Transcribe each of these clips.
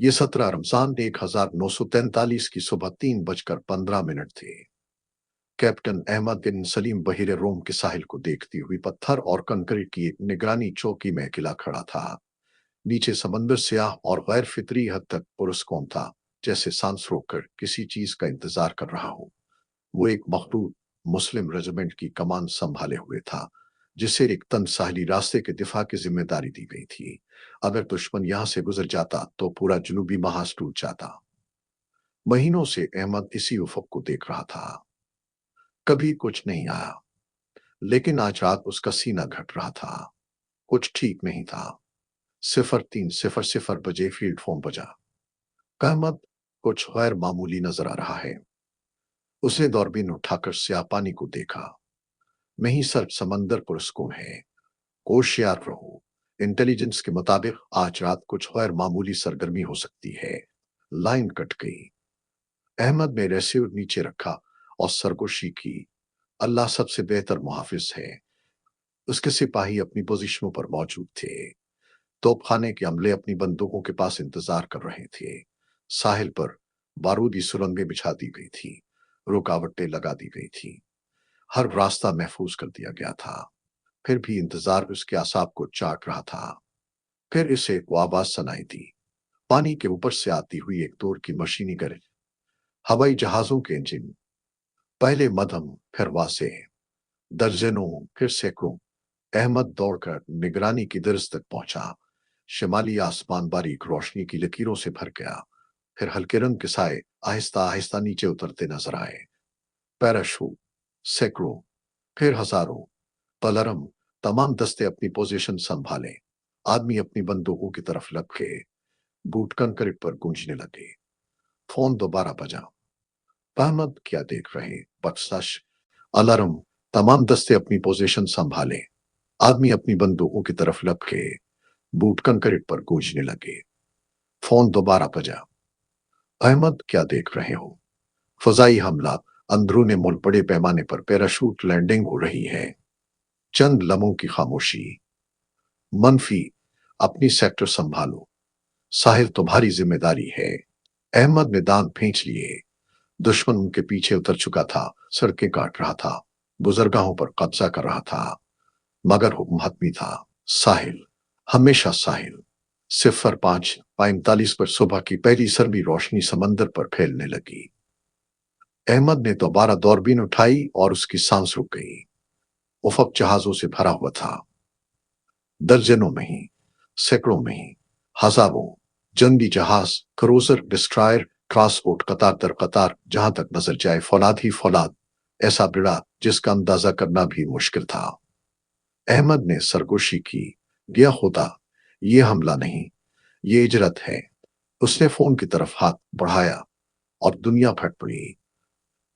ये 17 रमजान 1943 की सुबह 3:15 थे। कैप्टन अहमद बिन सलीम बहिरे रोम के साहिल को देखती हुई पत्थर और कंकरीट की एक निगरानी चौकी में अकेला खड़ा था। नीचे समंदर स्याह और गैर फितरी हद तक पुरस्कून था, जैसे सांस रोककर किसी चीज का इंतजार कर रहा हो। वो एक मखलूत मुस्लिम रेजिमेंट की कमान संभाले हुए था, जिसे एक तन साहली रास्ते के दिफा की जिम्मेदारी दी गई थी। अगर दुश्मन यहां से गुजर जाता तो पूरा जनूबी महाज टूट जाता। महीनों से अहमद इसी उफक को देख रहा था। कभी कुछ नहीं आया, लेकिन आज रात उसका सीना घट रहा था। कुछ ठीक नहीं था। 03:00 बजे फील्ड फोन बजा। अहमद, कुछ गैर मामूली नजर आ रहा है। उसने दौरबीन उठाकर स्याह पानी को देखा। नहीं सर, समंदर पुरस्कून है। होशियार रहो। इंटेलिजेंस के मुताबिक आज रात कुछ गैर मामूली सरगर्मी हो सकती है। लाइन कट गई। अहमद ने रिसीवर नीचे रखा और सरगोशी की। अल्लाह सबसे बेहतर मुहाफिज है। उसके सिपाही अपनी पोजीशनों पर मौजूद थे। तोपखाने के अमले अपनी बंदूकों के पास इंतजार कर रहे थे। साहिल पर बारूदी सुरंगें बिछा दी गई थी। रुकावटें लगा दी गई थी। हर रास्ता महफूज कर दिया गया था। फिर भी इंतजार उसके आसाब को चाट रहा था। फिर इसे वो आवाज सुनाई दी। पानी के ऊपर से आती हुई एक दौर की मशीनी गरज। हवाई जहाजों के इंजन। पहले मध्यम, फिर वासे, दर्जनों, फिर सैकड़ों। अहमद दौड़कर निगरानी की दर्ज तक पहुंचा। शिमाली आसमान बारीक रोशनी की लकीरों से भर गया। फिर हल्के रंग के साए आहिस्ता आहिस्ता नीचे उतरते नजर आए। पैराशूट, सैकड़ों, फिर हजारों। पलरम, तमाम दस्ते अपनी पोजीशन संभाले। आदमी अपनी बंदूकों की तरफ लपके। बूट कंकरीट पर गूंजने लगे। फोन दोबारा बजा। अहमद, क्या देख रहे? बख्शाश। अलार्म, तमाम दस्ते अपनी पोजीशन संभाले। आदमी अपनी बंदूकों की तरफ लपके। बूट कंकरीट पर गूंजने लगे। फोन दोबारा बजा। अहमद, क्या देख रहे हो? फजाई हमला। अंदरूनी मुल्क बड़े पैमाने पर पैराशूट लैंडिंग हो रही है। चंद लम्हों की खामोशी। मनफी, अपनी सेक्टर संभालो। साहिल तुम्हारी जिम्मेदारी है। अहमद ने दांत खींच लिए। दुश्मन उनके पीछे उतर चुका था। सड़कें काट रहा था। बुजुर्गाहों पर कब्जा कर रहा था। मगर हुक्म हतमी था। साहिल, हमेशा साहिल। 05:45 पर सुबह की पहली सरबी रोशनी समंदर पर फैलने लगी। अहमद ने दोबारा दौरबीन उठाई और उसकी सांस रुक गई। उफक जहाजों से भरा हुआ था। दर्जनों में ही, सैकड़ों में ही, हजारों जंगी जहाज, क्रूजर, डिस्ट्रॉयर, ट्रांसपोर्ट, कतार दर कतार, जहां तक नजर जाए फौलाद ही फौलाद। ऐसा बिड़ा जिसका अंदाजा करना भी मुश्किल था। अहमद ने सरगोशी की। या खुदा, ये हमला नहीं, ये इजरत है। उसने फोन की तरफ हाथ बढ़ाया और दुनिया फट पड़ी।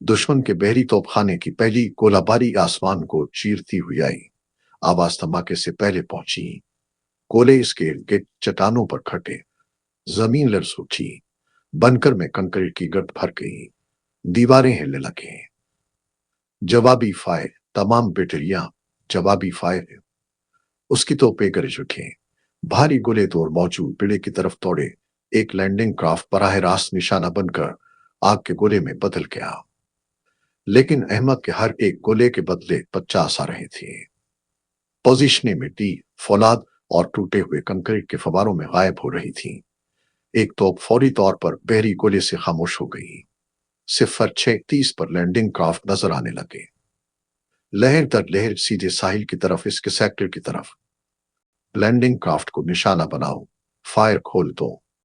दुश्मन के बहरी तोपखाने की पहली गोलाबारी आसमान को चीरती हुई आई। आवाज धमाके से पहले पहुंची। गोले इसके इर्द गिर्द चट्टानों पर खटे। जमीन लर्ज उठी। बनकर में कंकरीट की गर्द भर गई। दीवारें हिलने लगे। जवाबी फायर, तमाम बैटरियां जवाबी फायर। उसकी तोपें गरज उठे। भारी गोले तोड़ मौजूद बेड़े की तरफ दौड़े। एक लैंडिंग क्राफ्ट बराह रास्त निशाना बनकर आग के गोले में बदल गया। लेकिन अहमद के हर एक गोले के बदले 50 आ रहे थे। पोजीशनें मिट्टी, फौलाद और टूटे हुए कंकरीट के फवारों में गायब हो रही थी। एक तोप फौरी तौर पर बहरी गोले से खामोश हो गई। 06:30 पर लैंडिंग क्राफ्ट नजर आने लगे। लहर दर लहर सीधे साहिल की तरफ, इसके सेक्टर की तरफ। लैंडिंग क्राफ्ट को निशाना बनाओ। फायर खोल दो।